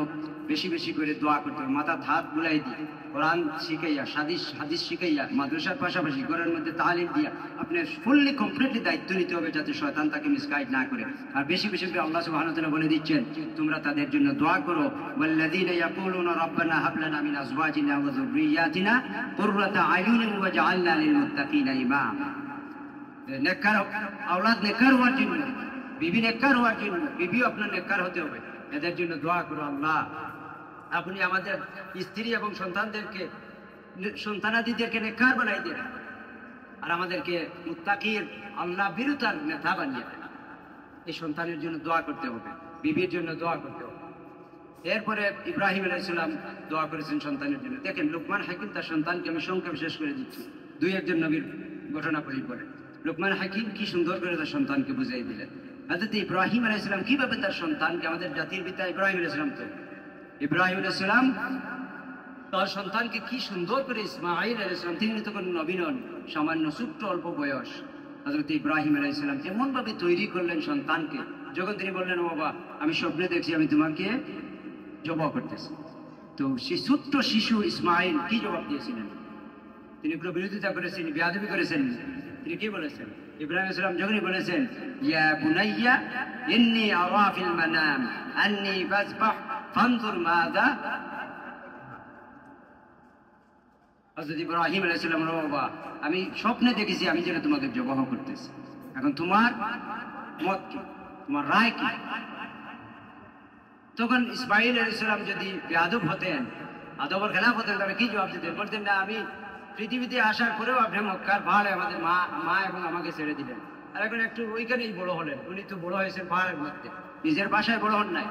বেশি বেশি করে দোয়া করতে হবে। মাথা হাত বুলাই দিয়ে কোরআন শিখাইয়া, হাদিস শিখাইয়া, মাদ্রাসার পাশাপাশি ঘরের মধ্যে তালিম দিয়া আপনার ফুললি কমপ্লিটলি দায়িত্ব নিতে হবে, যাতে শয়তান তাকে মিসগাইড না করে। আর বেশি বেশি করে আল্লাহ সুবহানাহু ওয়া তাআলা বলে দিচ্ছেন, তোমরা তাদের জন্য দোয়া করো, ওয়াল্লাযীনা ইয়াকুলুনা রাব্বানা হাব লানা মিন আজওয়াজিনা ওয়া যুররিয়াতিনা কুররাতা আয়ুনিন ওয়াজআলনা লিল মুত্তাকিনা ইমামা। নেককার আওলাদ নেককার হওয়ার জন্য, বিবি নেককার হওয়ার জন্য, বিবিও আপনার নেককার হতে হবে। এদের জন্য দোয়া করো, আল্লাহ আপনি আমাদের স্ত্রী এবং সন্তানদেরকে, সন্তানাদিদেরকে নেককার বানাই দেন, আর আমাদেরকে মুত্তাকির আল্লাহ বিরুতার নেতা বানিয়ে দেন। এই সন্তানের জন্য দোয়া করতে হবে, বিবির জন্য দোয়া করতে হবে। এরপরে ইব্রাহিম আলাইহিস সালাম দোয়া করেছেন সন্তানের জন্য। দেখেন লুকমান হাকিম তার সন্তানকে, আমি সংক্ষেপে শেষ করে দিচ্ছি, দুই একজন নবীর ঘটনা পরে। লুকমান হাকিম কি সুন্দর করে তার সন্তানকে বুঝাই দিলেন। হযরত ইব্রাহিম আলাইহিস সালাম কিভাবে তার সন্তানকে, আমাদের জাতির পিতা ইব্রাহিম আলাইহিস সালাম, তো ইব্রাহিম আলাইহিস সালাম তার সন্তানকে কি সুন্দর করে, ইসমাঈল আলাইহিস সালাম, তিনি তখন নবী নন, সামান্য ছোট্ট অল্প বয়স, হযরত ইব্রাহিম আলাইহিস সালাম এমন ভাবে তৈরি করলেন সন্তানকে, যখন তিনি বললেন, ও বাবা আমি স্বপ্নে দেখছি আমি তোমাকে জবাহ করতেছি। তো সেই ছোট্ট শিশু ইসমাঈল কি জবাব দিয়েছিলেন? তিনি পুরো বিরোধিতা করেছেন, বেয়াদবি করেছেন। তিনি কি বলেছেন? ইব্রাহিম আলাইহিস সালাম যখনই বলেছেন, ইয়া বুনাইয়া ইন্নী আরা ফিল মানাম আন্নী বাযবাহ ফানজুর মাযা, হযরত ইব্রাহিম আলাইহিস সালাম, ও বাবা আমি স্বপ্নে দেখেছি আমি যেন তোমাকে জবাহ করতেছি, এখন তোমার মত কি, তোমার রায় কি? তখন ইসমাঈল আলাইহিস সালাম যদি বেয়াদব হতেন, আদবের খেলাফ হতেন, তাহলে কি জবাব দিতেন? বলতেন, না আমি পৃথিবীতে আসার পরেও আপনি মক্কার পাহাড়ে আমাদের মা এবং আমাকে ছেড়ে দিলেন, আর এখন একটু ওইখানেই বড় হলেন। উনি তো বড় হয়েছেন পাহাড়ের মধ্যে, নিজের বাসায় বড় হন নাই।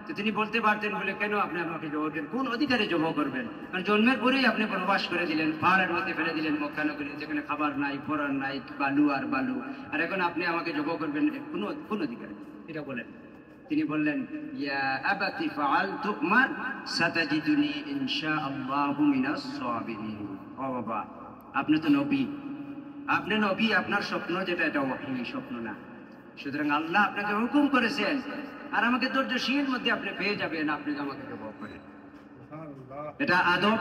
তো তিনি বলতে পারতেন বলে, কেন আপনি আমাকে জবাব দেন, কোন অধিকারে জবাব করবেন? কারণ জন্মের পরেই আপনি বনবাস করে দিলেন, পাহাড়ের মধ্যে ফেলে দিলেন, মক্কা নগরী, যেখানে খাবার নাই, পরার নাই, বালু আর বালু, আর এখন আপনি আমাকে জবাব করবেন কোন অধিকারে? এটা বলেন। তিনি বললেন, ইয়া আবাতি ফাআলতু মা সাতাজিদুনি ইনশাআল্লাহু মিনাস সাবিরিন। ও বাবা আপনি তো নবী, আপনি নবী, আপনার স্বপ্ন যেটা এটা ওহী স্বপ্ন না। সুতরাং আল্লাহ আপনাকে হুকুম করেছেন, আর আমাকে ধৈর্যশীল মধ্যে আপনি পেয়ে যাবেন, আপনি আমাকে জবাব করেন। এটা আদব,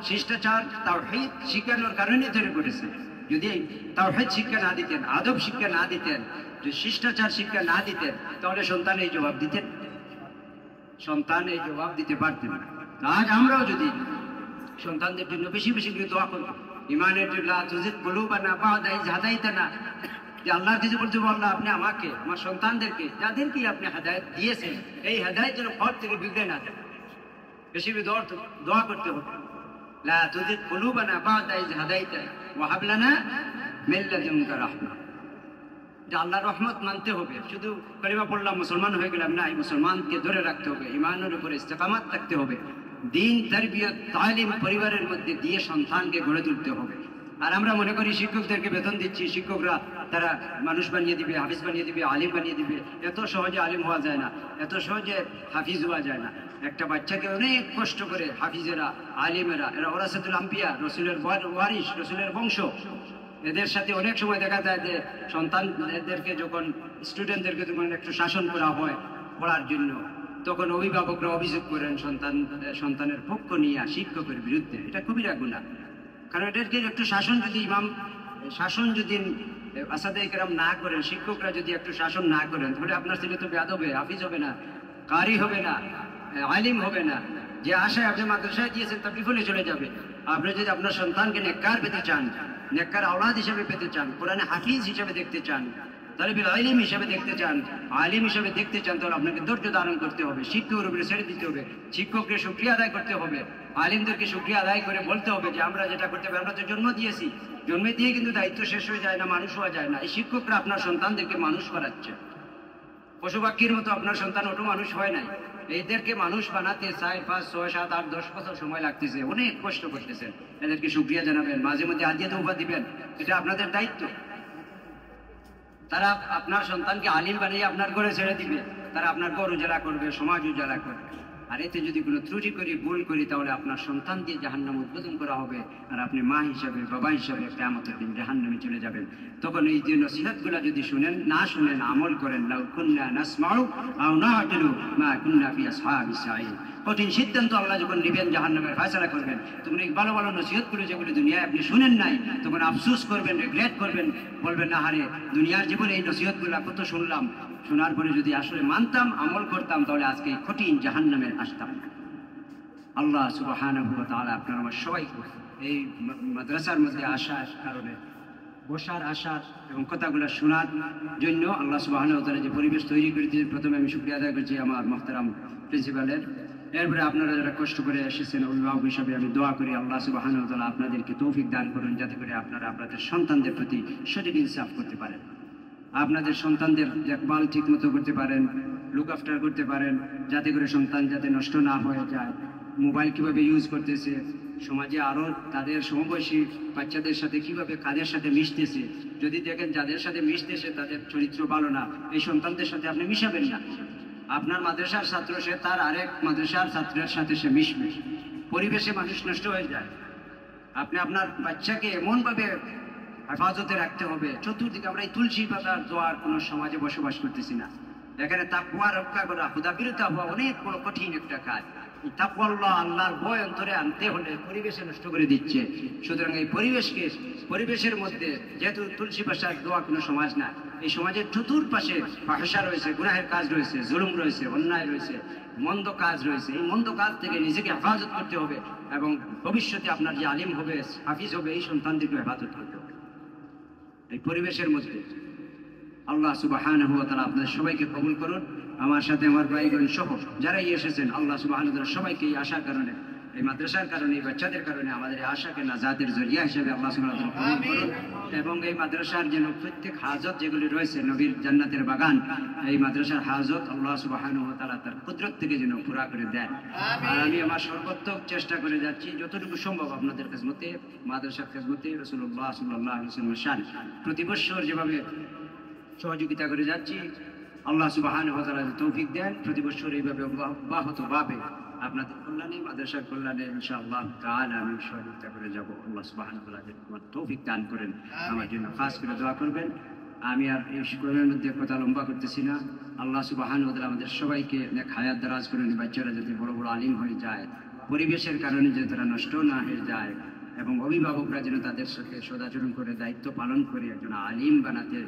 শিষ্টাচার, তাওহীদ শিখানোর কারণে তৈরি করেছে। যদি তাওহীদ শিক্ষা না দিতেন, আদব শিক্ষা না দিতেন, যদি শিষ্টাচার শিক্ষা না দিতেন, তাহলে সন্তান এই জবাব দিতেন, সন্তান এই জবাব দিতে পারতেন না। আজ আমরাও যদি সন্তানদের জন্য বেশি বেশি করে দোয়া করব, ইমানের জন্য তুজিদ কুলুবানা বা'দা ইয হাদাইতানা, যে আল্লাহর কাছে বলতে, আল্লাহ আপনি আমাকে, আমার সন্তানদেরকে, যাদেরকে আপনি হেদায়েত দিয়েছেন, এই হেদায়েত যেন পথ থেকে বিগড়ে না যায়। বেশি বেশি দোয়া করতে হবে, লা তুজিদ কুলুবানা বা'দা ইয হাদাইতানা ওয়া হাব লানা মিন লাদুনকা রাহমা। যে আল্লাহর রহমত মানতে হবে, শুধু কালিমা পড়লাম মুসলমান হয়ে গেলাম না, এই মুসলমানকে ধরে রাখতে হবে, ঈমানের উপরে ইস্তেকামাত থাকতে হবে, দ্বীন তারবিয়ত তালিম পরিবারের মধ্যে দিয়ে সন্তানকে গড়ে তুলতে হবে। আর আমরা মনে করি শিক্ষকদেরকে বেতন দিচ্ছি, শিক্ষকরা তারা মানুষ বানিয়ে দিবে, হাফিজ বানিয়ে দিবে, আলিম বানিয়ে দিবে। এত সহজে আলিম হওয়া যায় না, এত সহজে হাফিজ হওয়া যায় না। একটা বাচ্চাকে অনেক কষ্ট করে হাফিজেরা, আলিমেরা, এরা ওরাসাতুল আম্বিয়া, রসুলের ওয়ারিস, রসুলের বংশ, এদের সাথে অনেক সময় দেখা যায় যে সন্তানদেরকে যখন, স্টুডেন্টদেরকে যখন একটু শাসন করা হয় পড়ার জন্য, তখন অভিভাবকরা অভিযোগ করেন সন্তানের পক্ষ নিয়ে শিক্ষকের বিরুদ্ধে। এটা কবিরা গুনাহ। কারণ এদেরকে একটু শাসন যদি আসাদায়ে কেরাম না করেন, শিক্ষকরা যদি একটু শাসন না করেন, তাহলে আপনার ছেলে তো বেয়াদব হবে, হাফিজ হবে না, কারি হবে না, আলিম হবে না। যে আশায় আপনি মাদ্রাসায় দিয়েছেন তা বিফলে চলে যাবে। আপনি যদি আপনার সন্তানকে নেককার পেতে চান, নেককার আওলাদ হিসেবে পেতে চান, কোরআনে হাফিজ হিসেবে দেখতে চান, তালিবুল ইলম হিসেবে দেখতে চান, আলিম হিসেবে দেখতে চান, তাহলে আপনাকে ধৈর্য ধারণ করতে হবে, শিক্ষকের উপরে ছেড়ে দিতে হবে, শিক্ষককে শুকরিয়া আদায় করতে হবে, আলিমদেরকে শুকরিয়া আদায় করে বলতে হবে যে আমরা যেটা করতে হবে, আমরা তো জন্ম দিয়েছি, জন্ম দিয়ে কিন্তু দায়িত্ব শেষ হয়ে যায় না, মানুষ হওয়া যায় না। এই শিক্ষকরা আপনার সন্তানদেরকে মানুষ করাচ্ছে। পশু পাখির মতো আপনার সন্তান ওটা মানুষ হয় নাই, এদেরকে মানুষ বানাতে 4, 5, 6, 7, 8, 10 বছর সময় লাগতেছে, অনেক কষ্ট করতেছেন। এদেরকে শুকরিয়া জানাবেন, মাঝে মধ্যে আদিয়া দৌফা দিবেন, এটা আপনাদের দায়িত্ব। তারা আপনার সন্তানকে আলিম বানিয়ে আপনার ঘরে ছেড়ে দিবে, তারা আপনার ঘর উজালা করবে, সমাজ উজালা করবে। আর এতে যদি কোনো ত্রুটি করি, ভুল করি, তাহলে আপনার সন্তান দিয়ে জাহান্নাম উদ্বোধন করা হবে, আর আপনি মা হিসাবে, বাবা হিসাবে কিয়ামতের দিন জাহান্নামে চলে যাবেন। তখন এই যে নসিহতগুলো যদি শুনেন, না শুনেন, আমল করেন, লাউ কুন্না নাসমাউ আও না'কিলু মা কুন্না ফি আসহাবিস সাঈর। কঠিন সিদ্ধান্ত আল্লাহ যখন নেবেন, জাহান্নামের ফয়সালা করবেন, তখন এই ভালো ভালো নসিহতগুলো যেগুলো দুনিয়ায় আপনি শুনেন নাই, তখন আফসোস করবেন, রিগ্রেট করবেন, বলবেন না হারে দুনিয়ার জীবনে এই নসিহতগুলো কত শুনলাম, শোনার পরে যদি আসলে মানতাম, আমল করতাম, তাহলে আজকে এই কঠিন জাহান্নামে আসতাম না। আল্লাহ সুবহানাহু ওয়া তাআলা আপনার আমার সবাইকে এই মাদ্রাসার মধ্যে আসার কারণে, বসার, আসার এবং কথাগুলো শোনার জন্য আল্লাহ সুবহানাহু ওয়া তাআলা যে পরিবেশ তৈরি করে দিয়েছেন, প্রথমে আমি শুকরিয়া আদায় করছি আমার মুহতারাম প্রিন্সিপালের। এরপরে আপনারা যারা কষ্ট করে এসেছেন অভিভাবক হিসাবে, আমি দোয়া করি আল্লাহ সুবহানাহু ওয়া তাআলা আপনাদেরকে তৌফিক দান করুন, যাতে করে আপনারা আপনাদের সন্তানদের প্রতি সঠিক ইনসাফ করতে পারেন, আপনাদের সন্তানদের দেখভাল ঠিক মতো করতে পারেন, লুক আফটার করতে পারেন, যাতে করে সন্তান যাতে নষ্ট না হয়ে যায়। মোবাইল কিভাবে ইউজ করতেছে, সমাজে আরও তাদের সমবয়সী বাচ্চাদের সাথে কিভাবে কাদের সাথে মিশতেছে, যদি দেখেন যাদের সাথে মিশতেছে তাদের চরিত্র ভালো না, এই সন্তানদের সাথে আপনি মিশাবেন না। আপনার মাদ্রাসার ছাত্র, সে তার আরেক মাদ্রাসার ছাত্রের সাথে সে মিশবে, পরিবেশে মানুষ নষ্ট হয়ে যায়। আপনি আপনার বাচ্চাকে এমনভাবে হেফাজতে রাখতে হবে। চতুর্দিকে আমরা এই তুলসী পাতার দোয়ার কোনো সমাজে বসবাস করতেছি না, এখানে তাকওয়া রক্ষা করা, হুদাবিরতা হওয়া অনেক বড় কঠিন একটা কাজ। তাকওয়াল্লাহ, আল্লাহর ভয় অন্তরে আনতে হলে পরিবেশে নষ্ট করে দিচ্ছে। সুতরাং এই পরিবেশের মধ্যে, যেহেতু তুলসী পাতার দোয়া কোনো সমাজ না, এই সমাজের চতুর্পাশে ফাহশা রয়েছে, গুনাহের কাজ রয়েছে, জুলুম রয়েছে, অন্যায় রয়েছে, মন্দ কাজ রয়েছে। এই মন্দ কাজ থেকে নিজেকে হেফাজত করতে হবে এবং ভবিষ্যতে আপনার যে আলিম হবে, হাফিজ হবে, এই সন্তানদেরকে হেফাজত করতে হবে। এই পরিবেশের মধ্যে আল্লাহ সুবহানাহু ওয়া তাআলা আপনাদের সবাইকে কবুল করুন, আমার সাথে আমার ভাইগণ সহ যারাই এসেছেন, আল্লাহ সুবহানাহু ওয়া তাআলা সবাইকে এই আশার কারণে, এই মাদ্রাসার কারণে, এই বাচ্চাদের কারণে আমাদের এই আশাকে নাজাতের জরিয়া হিসেবে আল্লাহ সুবহানাহু ওয়া তাআলা কবুল করুন। এবং এই মাদ্রাসার যেন প্রত্যেক হাজত যেগুলি রয়েছে, নবীর জান্নাতের বাগান, এই মাদ্রাসার হাজত আল্লাহ সুবহানাহু ওয়া তাআলা তার কুদরত থেকে যেন পুরা করে দেন। আর আমি আমার সর্বোত্তম চেষ্টা করে যাচ্ছি যতটুকু সম্ভব আপনাদের খেদমতে, মাদ্রাসার খেদমতে, রাসূলুল্লাহ সাল্লাল্লাহু আলাইহি ওয়াসাল্লামের শান প্রতি বছর যেভাবে সহযোগিতা করে যাচ্ছি, আল্লাহ সুবহানাহু ওয়া তাআলা তৌফিক দেন, প্রতি বছর এইভাবে অব্যাহতভাবে আপনাদের কল্যাণে, মাদ্রাসার কল্যাণে ইনশাআল্লাহ তাআলা আমি সহযোগিতা করে যাব। আল্লাহ সুবহানাহু ওয়া তাআলা তৌফিক দান করেন, আমার জন্য খাস করে দোয়া করবেন। আমি আর এই সময়ের মধ্যে কথা লম্বা করতেছি না। আল্লাহ সুবহানাহু ওয়া তাআলা আমাদের সবাইকে নেক হায়াত দারাজ করেন, বাচ্চারা যাতে বড় বড় আলিম হয়ে যায়, পরিবেশের কারণে যাতে তারা নষ্ট না হয়ে যায়, এবং অভিভাবকরা যেন তাদের সাথে সদাচরণ করে দায়িত্ব পালন করে একজন আলিম বানাতে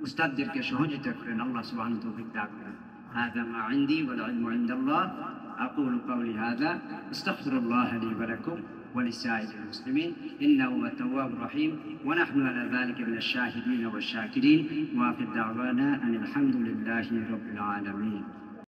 উস্তাদদেরকে সহযোগিতা করেন। আল্লাহ সুবহানাহু ওয়া তাআলা তৌফিক দান করেন। هذا ما عندي والعلم عند الله. أقول قولي هذا أستغفر الله لي ولكم ولسائر المسلمين إنه هو التواب الرحيم، ونحن على ذلك من الشاهدين والشاكرين. وآخر دعوانا أن الحمد لله رب العالمين.